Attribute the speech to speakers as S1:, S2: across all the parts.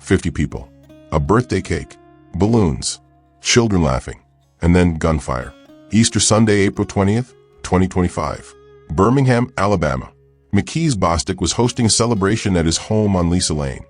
S1: 50 people, a birthday cake, balloons, children laughing, and then gunfire. Easter Sunday, April 20th, 2025. Birmingham, Alabama. Mickese Bostic was hosting a celebration at his home on Lisa Lane,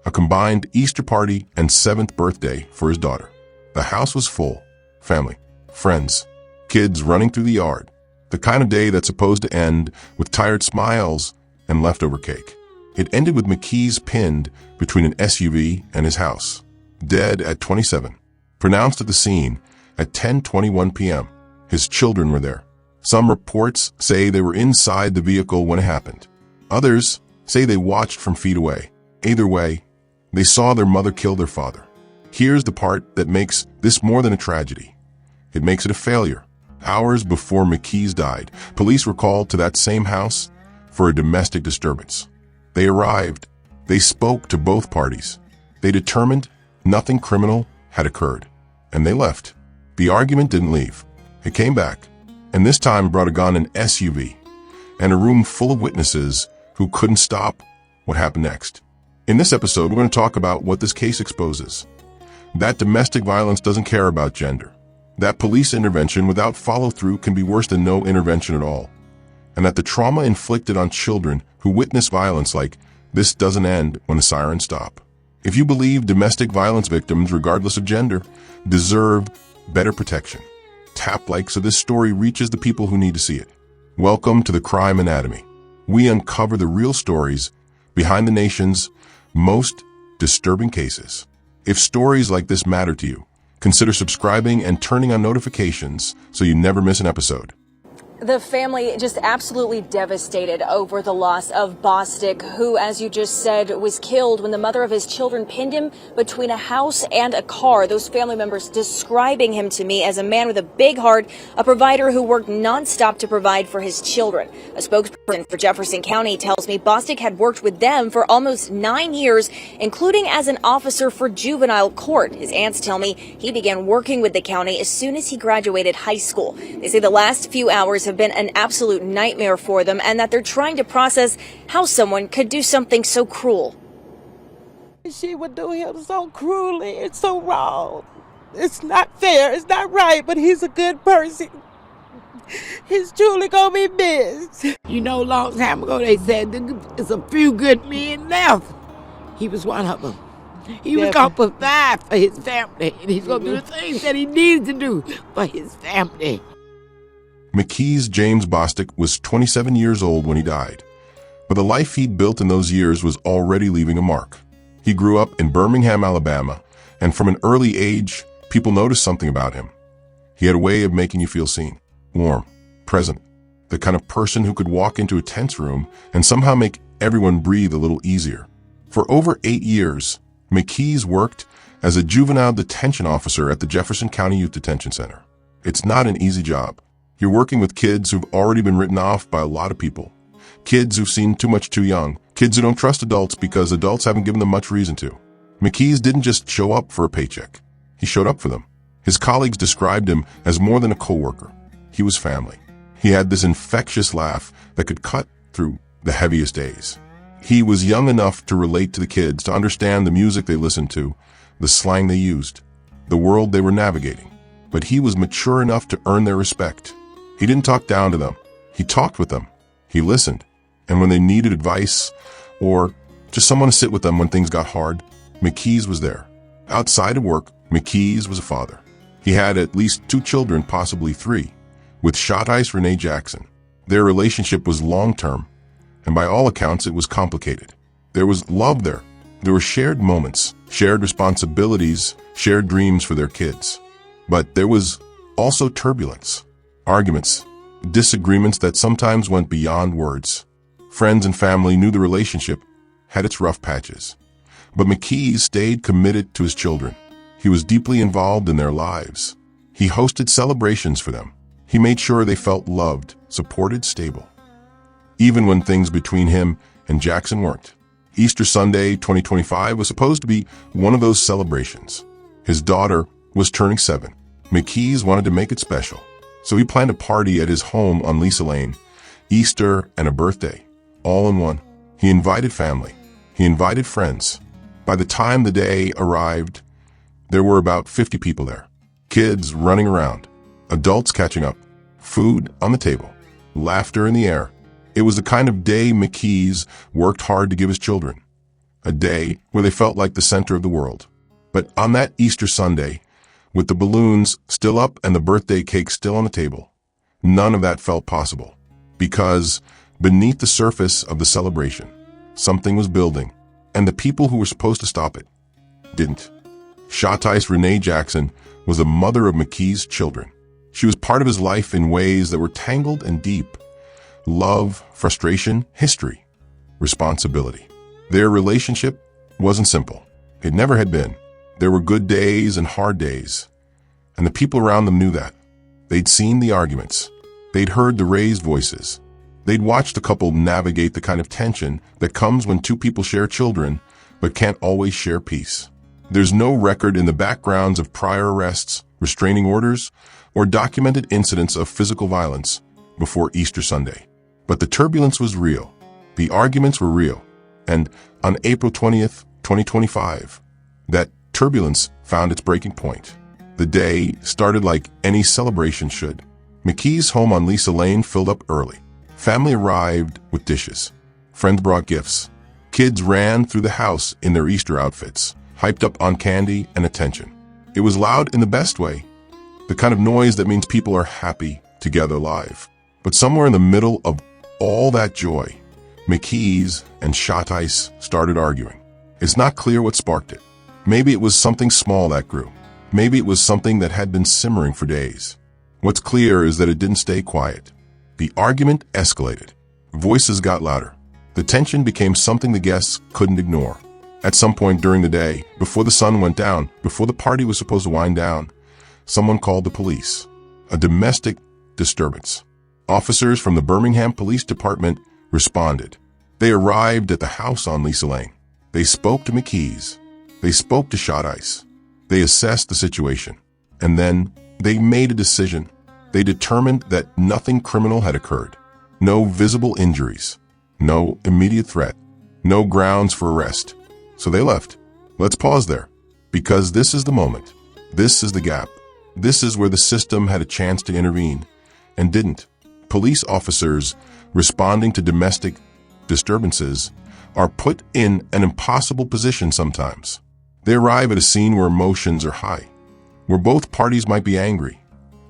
S1: a combined Easter party and 7th birthday for his daughter. The house was full. Family, friends, kids running through the yard. The kind of day that's supposed to end with tired smiles and leftover cake. It ended with Mickese pinned between an SUV and his house, dead at 27. Pronounced at the scene at 10:21 p.m. His children were there. Some reports say they were inside the vehicle when it happened. Others say they watched from feet away. Either way, they saw their mother kill their father. Here's the part that makes this more than a tragedy. It makes it a failure. Hours before Mickese died, police were called to that same house for a domestic disturbance. They arrived. They spoke to both parties. They determined nothing criminal had occurred. And they left. The argument didn't leave. It came back, and this time brought a gun and SUV, and a room full of witnesses who couldn't stop what happened next. In this episode, we're going to talk about what this case exposes. That domestic violence doesn't care about gender. That police intervention without follow-through can be worse than no intervention at all. And that the trauma inflicted on children who witness violence like this doesn't end when the sirens stop. If you believe domestic violence victims, regardless of gender, deserve better protection, tap like so this story reaches the people who need to see it. Welcome to the Crime Anatomy. We uncover the real stories behind the nation's most disturbing cases. If stories like this matter to you, consider subscribing and turning on notifications so you never miss an episode.
S2: The family just absolutely devastated over the loss of Bostic, who, as you just said, was killed when the mother of his children pinned him between a house and a car. Those family members describing him to me as a man with a big heart, a provider who worked nonstop to provide for his children. A spokesperson for Jefferson County tells me Bostic had worked with them for almost 9 years, including as an officer for juvenile court. His aunts tell me he began working with the county as soon as he graduated high school. They say the last few hours have been an absolute nightmare for them, and that they're trying to process how someone could do something so cruel.
S3: She would do him so cruelly. It's so wrong. It's not fair. It's not right, but he's a good person. He's truly gonna be missed. You know, a long time ago they said there's a few good men left. He was one of them. He was gonna provide for his family, and he's gonna do the things that he needs to do for his family.
S1: Mickese James Bostic was 27 years old when he died, but the life he'd built in those years was already leaving a mark. He grew up in Birmingham, Alabama, and from an early age, people noticed something about him. He had a way of making you feel seen, warm, present, the kind of person who could walk into a tense room and somehow make everyone breathe a little easier. For over 8 years, Mickese worked as a juvenile detention officer at the Jefferson County Youth Detention Center. It's not an easy job. You're working with kids who've already been written off by a lot of people. Kids who've seen too much too young. Kids who don't trust adults because adults haven't given them much reason to. Mickese didn't just show up for a paycheck. He showed up for them. His colleagues described him as more than a coworker. He was family. He had this infectious laugh that could cut through the heaviest days. He was young enough to relate to the kids, to understand the music they listened to, the slang they used, the world they were navigating. But he was mature enough to earn their respect. He didn't talk down to them. He talked with them. He listened. And when they needed advice or just someone to sit with them when things got hard, Mickese was there. Outside of work, Mickese was a father. He had at least 2 children, possibly 3, with Shatice Jackson. Their relationship was long-term, and by all accounts, it was complicated. There was love there. There were shared moments, shared responsibilities, shared dreams for their kids. But there was also turbulence. Arguments, disagreements that sometimes went beyond words. Friends and family knew the relationship had its rough patches. But Mickese stayed committed to his children. He was deeply involved in their lives. He hosted celebrations for them. He made sure they felt loved, supported, stable. Even when things between him and Jackson weren't. Easter Sunday, 2025 was supposed to be one of those celebrations. His daughter was turning 7. Mickese wanted to make it special. So he planned a party at his home on Lisa Lane, Easter and a birthday, all in one. He invited family. He invited friends. By the time the day arrived, there were about 50 people there. Kids running around, adults catching up, food on the table, laughter in the air. It was the kind of day Mickese worked hard to give his children. A day where they felt like the center of the world. But on that Easter Sunday, with the balloons still up and the birthday cake still on the table, none of that felt possible. Because beneath the surface of the celebration, something was building, and the people who were supposed to stop it didn't. Shatice Jackson was a mother of Mickese's children. She was part of his life in ways that were tangled and deep. Love, frustration, history, responsibility. Their relationship wasn't simple. It never had been. There were good days and hard days. And the people around them knew that. They'd seen the arguments. They'd heard the raised voices. They'd watched the couple navigate the kind of tension that comes when two people share children but can't always share peace. There's no record in the backgrounds of prior arrests, restraining orders, or documented incidents of physical violence before Easter Sunday. But the turbulence was real. The arguments were real. And on April 20th, 2025, that turbulence found its breaking point. The day started like any celebration should. Mickese's home on Lisa Lane filled up early. Family arrived with dishes. Friends brought gifts. Kids ran through the house in their Easter outfits, hyped up on candy and attention. It was loud in the best way, the kind of noise that means people are happy together live. But somewhere in the middle of all that joy, Mickese and Shatice started arguing. It's not clear what sparked it. Maybe it was something small that grew. Maybe it was something that had been simmering for days. What's clear is that it didn't stay quiet. The argument escalated. Voices got louder. The tension became something the guests couldn't ignore. At some point during the day, before the sun went down, before the party was supposed to wind down, someone called the police. A domestic disturbance. Officers from the Birmingham Police Department responded. They arrived at the house on Lisa Lane. They spoke to Mickese. They spoke to Shatice. They assessed the situation. And then they made a decision. They determined that nothing criminal had occurred. No visible injuries. No immediate threat. No grounds for arrest. So they left. Let's pause there. Because this is the moment. This is the gap. This is where the system had a chance to intervene and didn't. Police officers responding to domestic disturbances are put in an impossible position sometimes. They arrive at a scene where emotions are high, where both parties might be angry,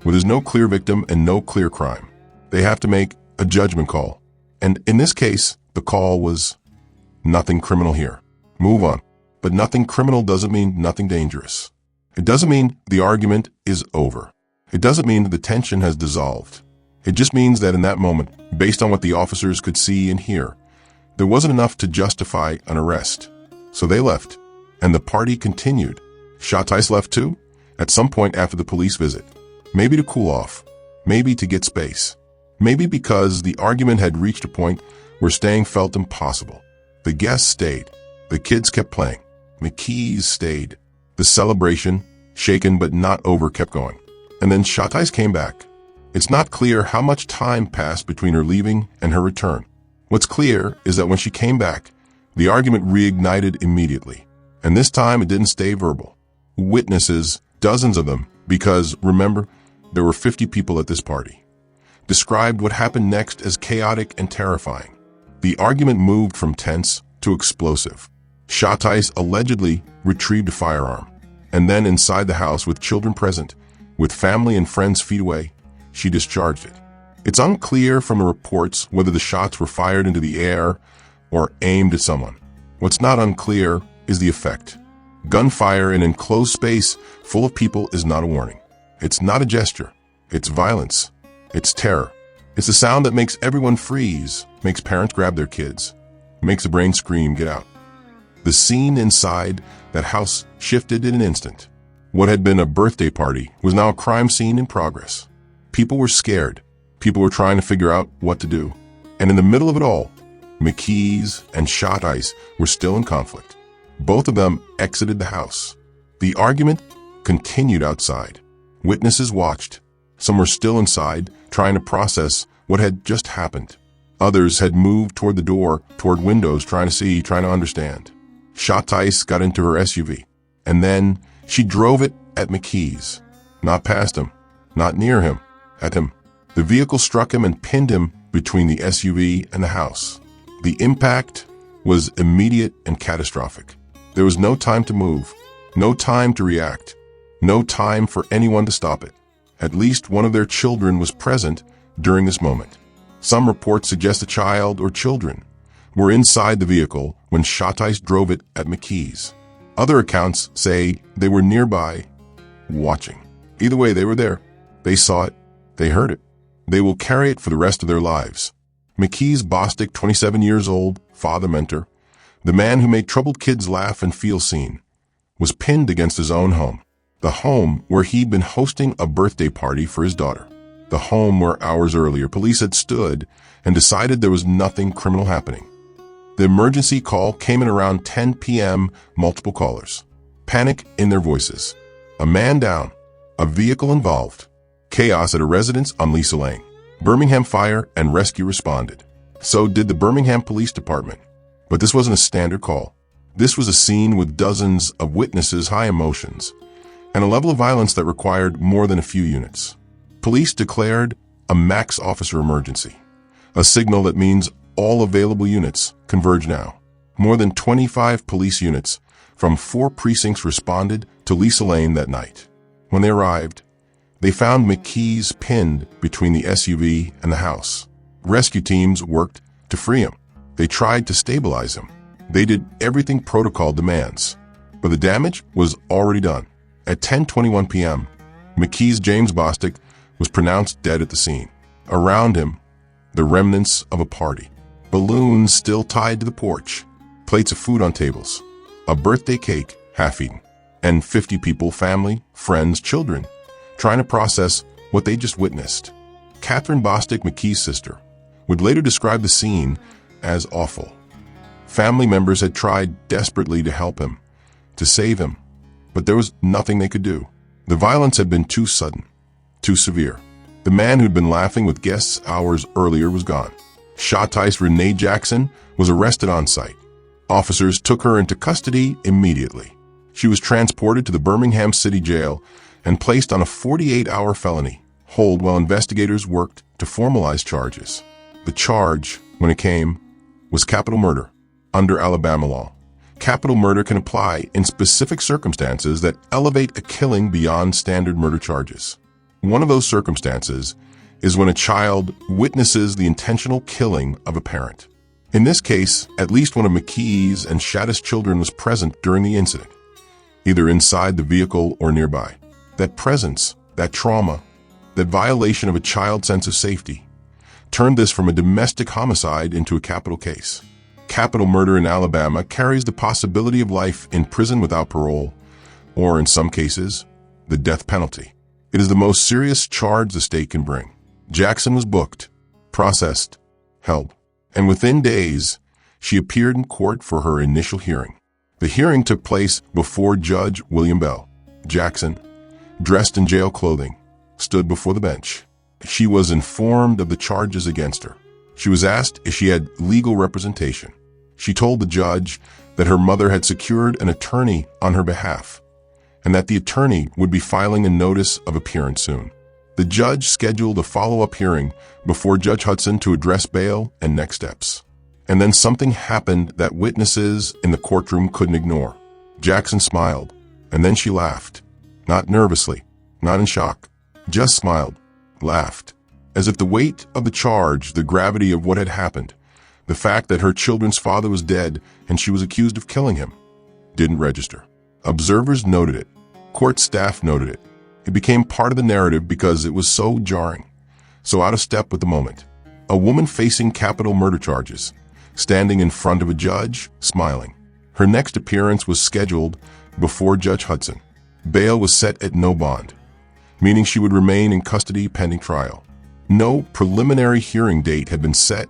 S1: where there's no clear victim and no clear crime. They have to make a judgment call. And in this case, the call was nothing criminal here. Move on. But nothing criminal doesn't mean nothing dangerous. It doesn't mean the argument is over. It doesn't mean the tension has dissolved. It just means that in that moment, based on what the officers could see and hear, there wasn't enough to justify an arrest. So they left, and the party continued. Shatice left too, at some point after the police visit. Maybe to cool off, maybe to get space, maybe because the argument had reached a point where staying felt impossible. The guests stayed. The kids kept playing. Mickese stayed. The celebration, shaken but not over, kept going. And then Shatice came back. It's not clear how much time passed between her leaving and her return. What's clear is that when she came back, the argument reignited immediately. And this time it didn't stay verbal. Witnesses, dozens of them, because, remember, there were 50 people at this party, described what happened next as chaotic and terrifying. The argument moved from tense to explosive. Shatice allegedly retrieved a firearm, and then inside the house with children present, with family and friends feet away, she discharged it. It's unclear from the reports whether the shots were fired into the air or aimed at someone. What's not unclear is the effect. Gunfire in an enclosed space full of people is not a warning. It's not a gesture. It's violence. It's terror. It's a sound that makes everyone freeze, makes parents grab their kids, makes the brain scream, get out. The scene inside that house shifted in an instant. What had been a birthday party was now a crime scene in progress. People were scared. People were trying to figure out what to do. And in the middle of it all, Mickese and Shatice were still in conflict. Both of them exited the house. The argument continued outside. Witnesses watched. Some were still inside, trying to process what had just happened. Others had moved toward the door, toward windows, trying to see, trying to understand. Shatice got into her SUV, and then she drove it at Mickese. Not past him, not near him, at him. The vehicle struck him and pinned him between the SUV and the house. The impact was immediate and catastrophic. There was no time to move, no time to react, no time for anyone to stop it. At least one of their children was present during this moment. Some reports suggest a child or children were inside the vehicle when Shatice drove it at Mickese. Other accounts say they were nearby, watching. Either way, they were there. They saw it. They heard it. They will carry it for the rest of their lives. Mickese Bostic, 27 years old, father mentor, the man who made troubled kids laugh and feel seen, was pinned against his own home. The home where he'd been hosting a birthday party for his daughter. The home where hours earlier police had stood and decided there was nothing criminal happening. The emergency call came in around 10 p.m., multiple callers. Panic in their voices. A man down. A vehicle involved. Chaos at a residence on Lisa Lane. Birmingham Fire and Rescue responded. So did the Birmingham Police Department. But this wasn't a standard call. This was a scene with dozens of witnesses, high emotions, and a level of violence that required more than a few units. Police declared a max officer emergency, a signal that means all available units converge now. More than 25 police units from 4 precincts responded to Lisa Lane that night. When they arrived, they found Mickese pinned between the SUV and the house. Rescue teams worked to free him. They tried to stabilize him. They did everything protocol demands, but the damage was already done. At 10:21 p.m., Mickese James Bostic was pronounced dead at the scene. Around him, the remnants of a party. Balloons still tied to the porch, plates of food on tables, a birthday cake half-eaten, and 50 people, family, friends, children, trying to process what they just witnessed. Catherine Bostic, Mickese's sister, would later describe the scene as awful. Family members had tried desperately to help him, to save him, but there was nothing they could do. The violence had been too sudden, too severe. The man who'd been laughing with guests hours earlier was gone. Shatice Jackson was arrested on site. Officers took her into custody immediately. She was transported to the Birmingham City Jail and placed on a 48-hour felony hold while investigators worked to formalize charges. The charge, when it came, was capital murder. Under Alabama law, capital murder can apply in specific circumstances that elevate a killing beyond standard murder charges. One of those circumstances is when a child witnesses the intentional killing of a parent. In this case, at least one of Mickese and Shatice's children was present during the incident, either inside the vehicle or nearby. That presence, that trauma, that violation of a child's sense of safety turned this from a domestic homicide into a capital case. Capital murder in Alabama carries the possibility of life in prison without parole, or in some cases, the death penalty. It is the most serious charge the state can bring. Jackson was booked, processed, held, and within days, she appeared in court for her initial hearing. The hearing took place before Judge William Bell. Jackson, dressed in jail clothing, stood before the bench. She was informed of the charges against her. She was asked if she had legal representation. She told the judge that her mother had secured an attorney on her behalf, and that the attorney would be filing a notice of appearance soon. The judge scheduled a follow-up hearing before Judge Hudson to address bail and next steps. And then something happened that witnesses in the courtroom couldn't ignore. Jackson smiled, and then she laughed. Not nervously, not in shock, just smiled, laughed, as if the weight of the charge, the gravity of what had happened, the fact that her children's father was dead and she was accused of killing him, didn't register. Observers noted it. Court staff noted it. It became part of the narrative because it was so jarring, so out of step with the moment. A woman facing capital murder charges, standing in front of a judge, smiling. Her next appearance was scheduled before Judge Hudson. Bail was set at no bond, meaning she would remain in custody pending trial. No preliminary hearing date had been set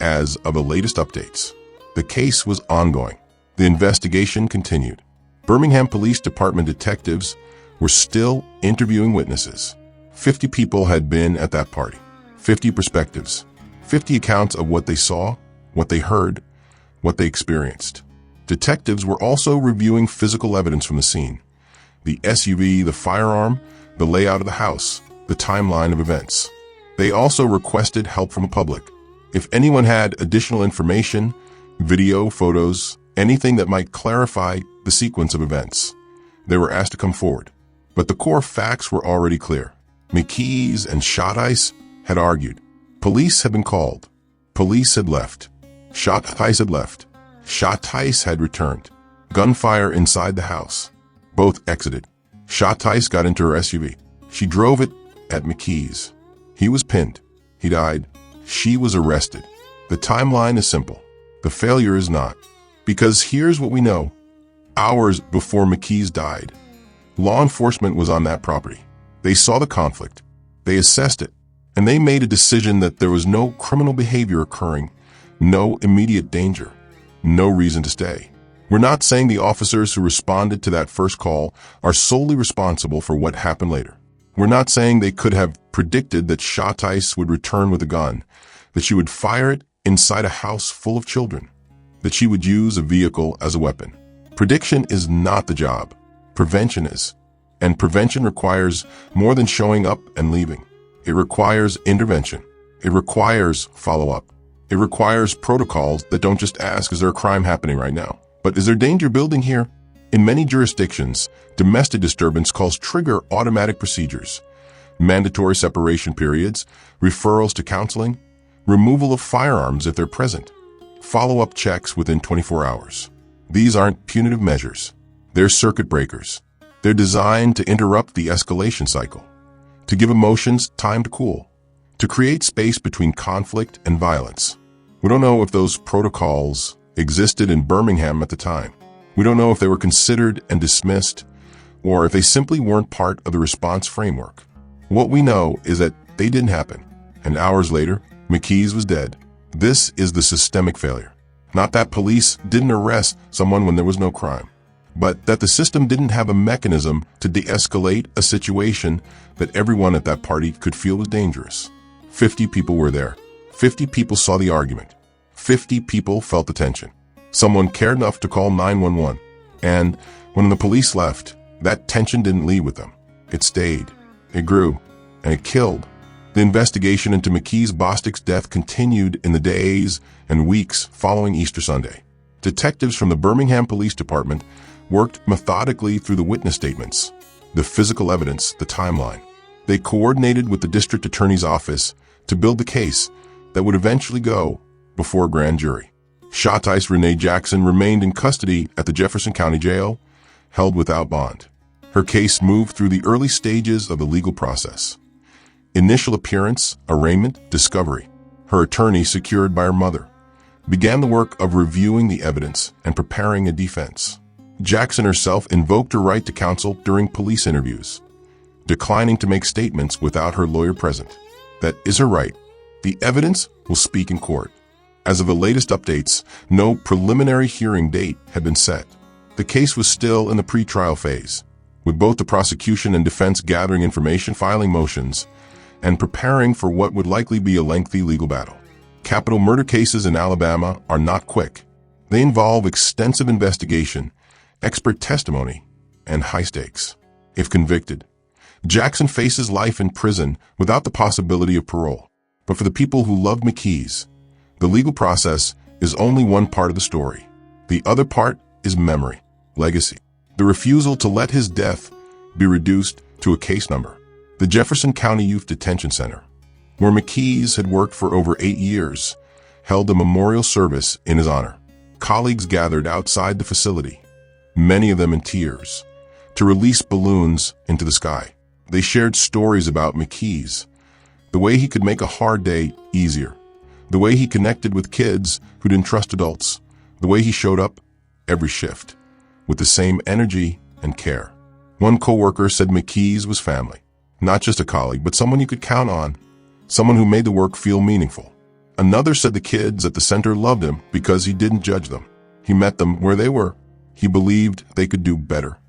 S1: as of the latest updates. The case was ongoing. The investigation continued. Birmingham Police Department detectives were still interviewing witnesses. 50 people had been at that party. 50 perspectives. 50 accounts of what they saw, what they heard, what they experienced. Detectives were also reviewing physical evidence from the scene: the SUV, the firearm, the layout of the house, the timeline of events. They also requested help from the public. If anyone had additional information, video, photos, anything that might clarify the sequence of events, they were asked to come forward. But the core facts were already clear. Mickese and Shatice had argued. Police had been called. Police had left. Shatice had left. Shatice had returned. Gunfire inside the house. Both exited. Shatice got into her SUV. She drove it at Mickese. He was pinned. He died. She was arrested. The timeline is simple. The failure is not. Because here's what we know. Hours before Mickese died, law enforcement was on that property. They saw the conflict. They assessed it. And they made a decision that there was no criminal behavior occurring, no immediate danger, no reason to stay. We're not saying the officers who responded to that first call are solely responsible for what happened later. We're not saying they could have predicted that Shatice would return with a gun, that she would fire it inside a house full of children, that she would use a vehicle as a weapon. Prediction is not the job. Prevention is. And prevention requires more than showing up and leaving. It requires intervention. It requires follow-up. It requires protocols that don't just ask, is there a crime happening right now? But is there danger building here? In many jurisdictions, domestic disturbance calls trigger automatic procedures, mandatory separation periods, referrals to counseling, removal of firearms if they're present, follow-up checks within 24 hours. These aren't punitive measures. They're circuit breakers. They're designed to interrupt the escalation cycle, to give emotions time to cool, to create space between conflict and violence. We don't know if those protocols existed in Birmingham at the time. We don't know if they were considered and dismissed, or if they simply weren't part of the response framework. What we know is that they didn't happen, and hours later, Mickese was dead. This is the systemic failure. Not that police didn't arrest someone when there was no crime, but that the system didn't have a mechanism to de-escalate a situation that everyone at that party could feel was dangerous. 50 people were there. 50 people saw the argument. 50 people felt the tension. Someone cared enough to call 911. And when the police left, that tension didn't leave with them. It stayed. It grew. And it killed. The investigation into Mickese Bostic's death continued in the days and weeks following Easter Sunday. Detectives from the Birmingham Police Department worked methodically through the witness statements, the physical evidence, the timeline. They coordinated with the district attorney's office to build the case that would eventually go before a grand jury. Shatice Jackson remained in custody at the Jefferson County Jail, held without bond. Her case moved through the early stages of the legal process. Initial appearance, arraignment, discovery. Her attorney, secured by her mother, began the work of reviewing the evidence and preparing a defense. Jackson herself invoked her right to counsel during police interviews, declining to make statements without her lawyer present. That is her right. The evidence will speak in court. As of the latest updates, no preliminary hearing date had been set. The case was still in the pretrial phase, with both the prosecution and defense gathering information, filing motions, and preparing for what would likely be a lengthy legal battle. Capital murder cases in Alabama are not quick. They involve extensive investigation, expert testimony, and high stakes. If convicted, Jackson faces life in prison without the possibility of parole. But for the people who love Mickese, the legal process is only one part of the story. The other part is memory, legacy. The refusal to let his death be reduced to a case number. The Jefferson County Youth Detention Center, where Mickese had worked for over 8 years, held a memorial service in his honor. Colleagues gathered outside the facility, many of them in tears, to release balloons into the sky. They shared stories about Mickese, the way he could make a hard day easier, the way he connected with kids who didn't trust adults, the way he showed up every shift with the same energy and care. One coworker said Mickese was family, not just a colleague, but someone you could count on, someone who made the work feel meaningful. Another said the kids at the center loved him because he didn't judge them. He met them where they were. He believed they could do better,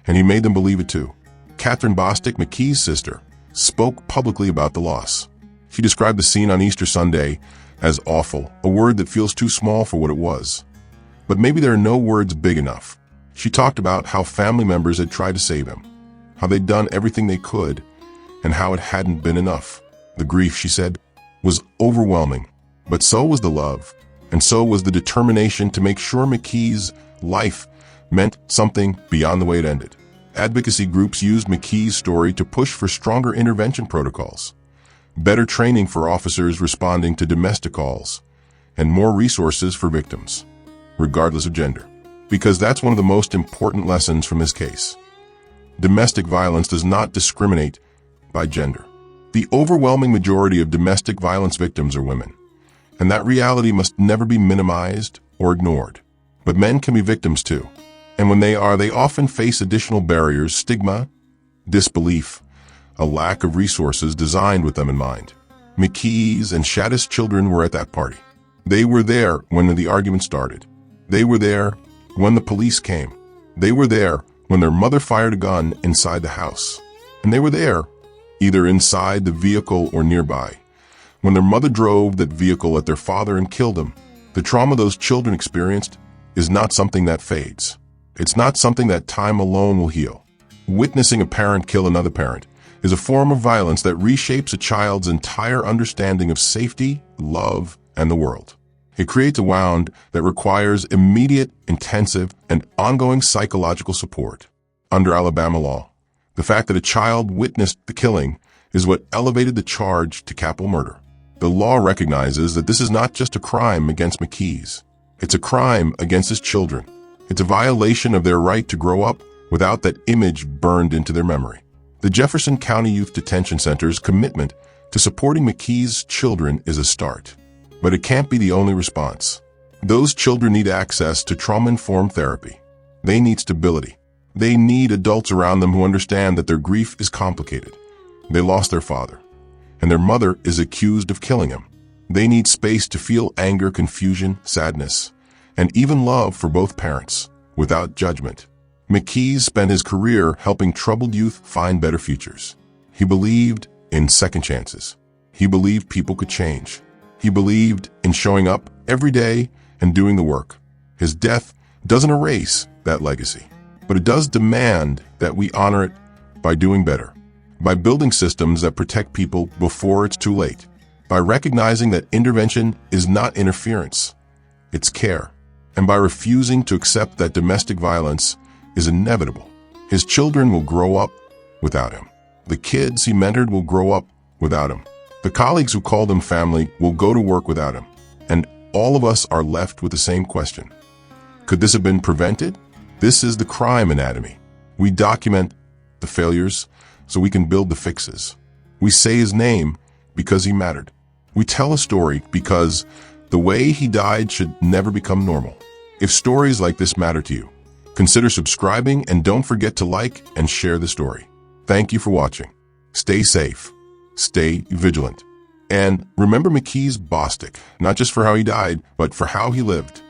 S1: and he made them believe it too. Catherine Bostic, Mickese's sister, spoke publicly about the loss. She described the scene on Easter Sunday as awful, a word that feels too small for what it was. But maybe there are no words big enough. She talked about how family members had tried to save him, how they'd done everything they could, and how it hadn't been enough. The grief, she said, was overwhelming, but so was the love, and so was the determination to make sure Mickese's life meant something beyond the way it ended. Advocacy groups used Mickese's story to push for stronger intervention protocols, better training for officers responding to domestic calls, and more resources for victims, regardless of gender. Because that's one of the most important lessons from this case. Domestic violence does not discriminate by gender. The overwhelming majority of domestic violence victims are women, and that reality must never be minimized or ignored. But men can be victims too, and when they are, they often face additional barriers, stigma, disbelief, a lack of resources designed with them in mind. Mickese and Shatice children were at that party. They were there when the argument started. They were there when the police came. They were there when their mother fired a gun inside the house. And they were there, either inside the vehicle or nearby, when their mother drove that vehicle at their father and killed him. The trauma those children experienced is not something that fades. It's not something that time alone will heal. Witnessing a parent kill another parent is a form of violence that reshapes a child's entire understanding of safety, love, and the world. It creates a wound that requires immediate, intensive, and ongoing psychological support. Under Alabama law, the fact that a child witnessed the killing is what elevated the charge to capital murder. The law recognizes that this is not just a crime against Mickese. It's a crime against his children. It's a violation of their right to grow up without that image burned into their memory. The Jefferson County Youth Detention Center's commitment to supporting Mickese's children is a start. But it can't be the only response. Those children need access to trauma-informed therapy. They need stability. They need adults around them who understand that their grief is complicated. They lost their father, and their mother is accused of killing him. They need space to feel anger, confusion, sadness, and even love for both parents, without judgment. Mickese spent his career helping troubled youth find better futures. He believed in second chances. He believed people could change. He believed in showing up every day and doing the work. His death doesn't erase that legacy, but it does demand that we honor it by doing better, by building systems that protect people before it's too late, by recognizing that intervention is not interference, it's care, and by refusing to accept that domestic violence is inevitable. His children will grow up without him. The kids he mentored will grow up without him. The colleagues who called him family will go to work without him. And all of us are left with the same question. Could this have been prevented? This is the crime anatomy. We document the failures so we can build the fixes. We say his name because he mattered. We tell a story because the way he died should never become normal. If stories like this matter to you, consider subscribing and don't forget to like and share the story. Thank you for watching. Stay safe. Stay vigilant. And remember Mickese Bostic, not just for how he died, but for how he lived.